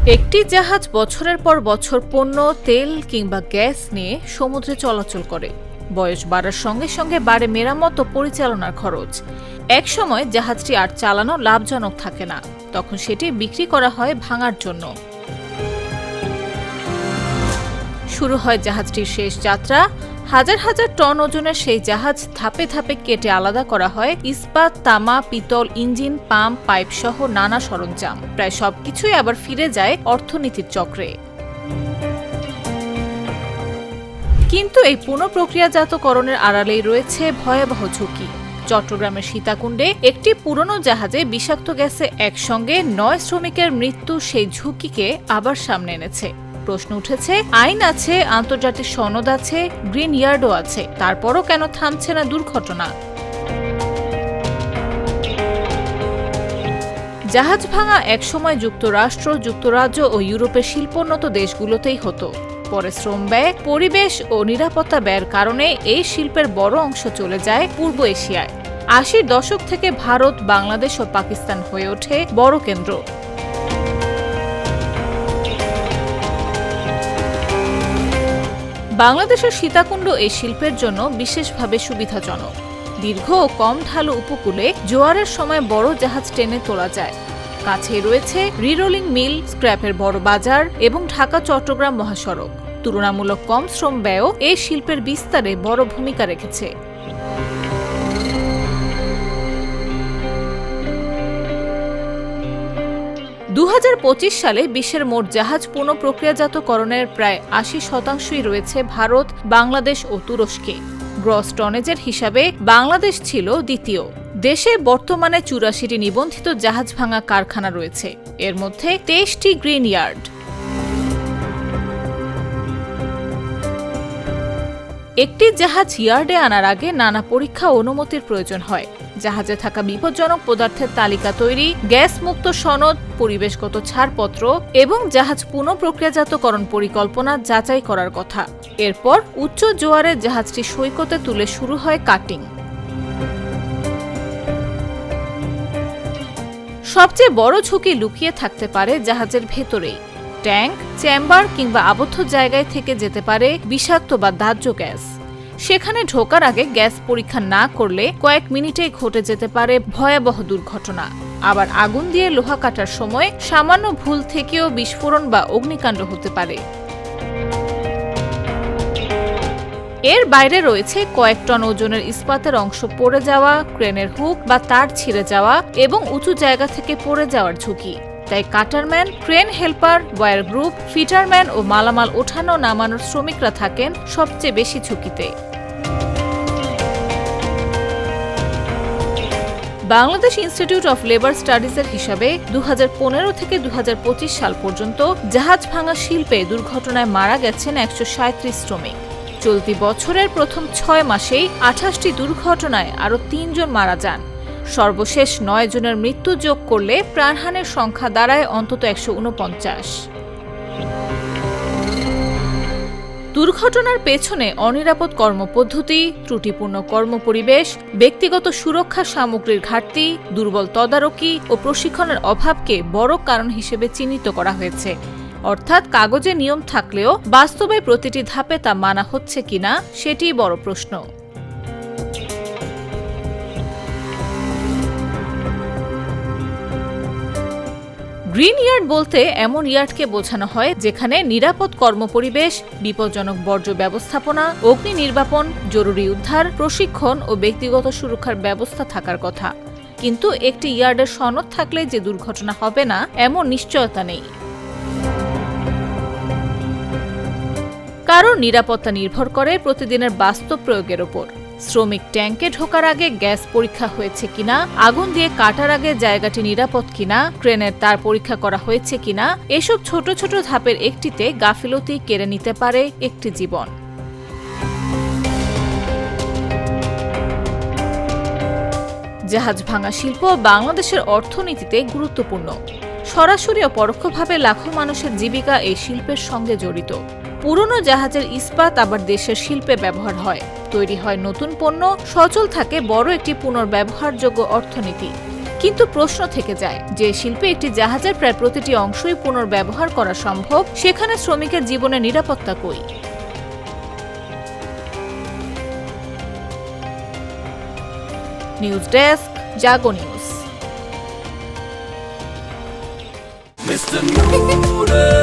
একটি জাহাজ বছরের পর বছর পণ্য, তেল কিংবা গ্যাস নিয়ে সমুদ্রে চলাচল করে। বয়স বাড়ার সঙ্গে সঙ্গে বাড়ে মেরামত ও পরিচালনার খরচ। একসময় জাহাজটি আর চালানো লাভজনক থাকে না, তখন সেটি বিক্রি করা হয় ভাঙার জন্য। শুরু হয় জাহাজটির শেষ যাত্রা। হাজার হাজার টন ওজনের সেই জাহাজ ধাপে ধাপে কেটে আলাদা করা হয় ইস্পাত, তামা, পিতল, ইঞ্জিন, পাম্প, পাইপ সহ নানা সরঞ্জাম। প্রায় সবকিছুই আবার ফিরে যায় অর্থনীতির চক্রে। কিন্তু এই পুনঃপ্রক্রিয়াজাতকরণের আড়ালেই রয়েছে ভয়াবহ ঝুঁকি। চট্টগ্রামের সীতাকুণ্ডে একটি পুরনো জাহাজে বিষাক্ত গ্যাসে একসঙ্গে ৯ শ্রমিকের মৃত্যু সেই ঝুঁকিকে আবার সামনে এনেছে। প্রশ্ন উঠেছে, আইন আছে, আন্তর্জাতিক সনদ আছে, গ্রিন ইয়ার্ডও আছে, তারপরও কেন থামছে না দুর্ঘটনা? জাহাজ ভাঙা একসময় যুক্তরাষ্ট্র, যুক্তরাজ্য ও ইউরোপের শিল্পোন্নত দেশগুলোতেই হতো। পরে শ্রম ব্যয়, পরিবেশ ও নিরাপত্তা ব্যয়ের কারণে এই শিল্পের বড় অংশ চলে যায় পূর্ব এশিয়ায়। ৮০-র দশক থেকে ভারত, বাংলাদেশ ও পাকিস্তান হয়ে ওঠে বড় কেন্দ্র। বাংলাদেশের সীতাকুণ্ড এই শিল্পের জন্য বিশেষভাবে সুবিধাজনক। দীর্ঘ ও কম ঢালু উপকূলে জোয়ারের সময় বড় জাহাজ টেনে তোলা যায়। কাছেই রয়েছে রিরোলিং মিল, স্ক্র্যাপের বড় বাজার এবং ঢাকা-চট্টগ্রাম মহাসড়ক। তুলনামূলক কম শ্রম ব্যয়ও এই শিল্পের বিস্তারে বড় ভূমিকা রেখেছে। ২০২৫ সালে বিশ্বের মোট জাহাজ পুনঃপ্রক্রিয়াজাতকরণের প্রায় ৮০% রয়েছে ভারত, বাংলাদেশ ও তুরস্কে। গ্রস টনেজের হিসাবে বাংলাদেশ ছিল দ্বিতীয়। দেশে বর্তমানে ৮৪টি নিবন্ধিত জাহাজ ভাঙা কারখানা রয়েছে, এর মধ্যে ২৩টি গ্রিন ইয়ার্ড। একটি জাহাজ ইয়ার্ডে আনার আগে নানা পরীক্ষা ও অনুমতির প্রয়োজন হয়। জাহাজে থাকা বিপজ্জনক পদার্থের তালিকা তৈরি, গ্যাস মুক্ত সনদ, পরিবেশগত ছাড়পত্র এবং জাহাজ পুনঃপ্রক্রিয়াজাতকরণ পরিকল্পনা যাচাই করার কথা। এরপর উচ্চ জোয়ারে জাহাজটি সৈকতে তুলে শুরু হয় কাটিং। সবচেয়ে বড় ঝুঁকি লুকিয়ে থাকতে পারে জাহাজের ভেতরেই। ট্যাঙ্ক, চেম্বার কিংবা আবদ্ধ জায়গায় থেকে যেতে পারে বিষাক্ত বা দাহ্য গ্যাস। সেখানে ঢোকার আগে গ্যাস পরীক্ষা না করলে কয়েক মিনিটেই ঘটে যেতে পারে ভয়াবহ দুর্ঘটনা। আবার আগুন দিয়ে লোহা কাটার সময় সামান্য ভুল থেকেও বিস্ফোরণ বা অগ্নিকাণ্ড হতে পারে। এর বাইরে রয়েছে কয়েক টন ওজনের ইস্পাতের অংশ পড়ে যাওয়া, ক্রেনের হুক বা তার ছিঁড়ে যাওয়া এবং উঁচু জায়গা থেকে পড়ে যাওয়ার ঝুঁকি। তাই cutterman, crane helper, wire group, fitterman ও মালামাল ওঠানো নামানোর শ্রমিকরা থাকেন সবচেয়ে বেশি ঝুঁকিতে। বাংলাদেশ ইনস্টিটিউট অফ লেবার স্টাডিজের হিসাবে ২০১৫ থেকে ২০২৫ সাল পর্যন্ত জাহাজ ভাঙা শিল্পে দুর্ঘটনায় মারা গেছেন ১৩৭ শ্রমিক। চলতি বছরের প্রথম ৬ মাসেই ২৮টি দুর্ঘটনায় আরও ৩ জন মারা যান। সর্বশেষ ৯ জনের মৃত্যু যোগ করলে প্রাণহানির সংখ্যা দাঁড়ায় অন্তত ১৪৯। দুর্ঘটনার পেছনে অনিরাপদ কর্মপদ্ধতি, ত্রুটিপূর্ণ কর্মপরিবেশ, ব্যক্তিগত সুরক্ষা সামগ্রীর ঘাটতি, দুর্বল তদারকি ও প্রশিক্ষণের অভাবকে বড় কারণ হিসেবে চিহ্নিত করা হয়েছে। অর্থাৎ কাগজে নিয়ম থাকলেও বাস্তবে প্রতিটি ধাপে তা মানা হচ্ছে কিনা সেটিই বড় প্রশ্ন। গ্রিন ইয়ার্ড বলতে এমন ইয়ার্ডকে বোঝানো হয় যেখানে নিরাপদ কর্মপরিবেশ, বিপজ্জনক বর্জ্য ব্যবস্থাপনা, অগ্নি নির্বাপন, জরুরি উদ্ধার, প্রশিক্ষণ ও ব্যক্তিগত সুরক্ষার ব্যবস্থা থাকার কথা। কিন্তু একটি ইয়ার্ডের সনদ থাকলে যে দুর্ঘটনা হবে না এমন নিশ্চয়তা নেই। কারণ নিরাপত্তা নির্ভর করে প্রতিদিনের বাস্তব প্রয়োগের ওপর। শ্রমিক ট্যাঙ্কে ঢোকার আগে গ্যাস পরীক্ষা হয়েছে কিনা, আগুন দিয়ে কাটার আগে জায়গাটি নিরাপদ কিনা, ক্রেনের তার পরীক্ষা করা হয়েছে কিনা, এসব ছোট ছোট ধাপের একটিতে গাফিলতি কেড়ে নিতে পারে একটি জীবন। জাহাজ ভাঙা শিল্প বাংলাদেশের অর্থনীতিতে গুরুত্বপূর্ণ। সরাসরি ও পরোক্ষভাবে লাখো মানুষের জীবিকা এই শিল্পের সঙ্গে জড়িত। পুরনো জাহাজের ইস্পাত আবার দেশের শিল্পে ব্যবহার হয়, তৈরি হয় নতুন পণ্য, সচল থাকে বড় একটি পুনর্ব্যবহারযোগ্য অর্থনীতি। কিন্তু প্রশ্ন থেকে যায়, যে শিল্পে একটি জাহাজের প্রায় প্রতিটি অংশই পুনর্ব্যবহার করা সম্ভব, সেখানে শ্রমিকের জীবনের নিরাপত্তা কই? নিউজ ডেস্ক, জাগো নিউজ। Mr. Noodle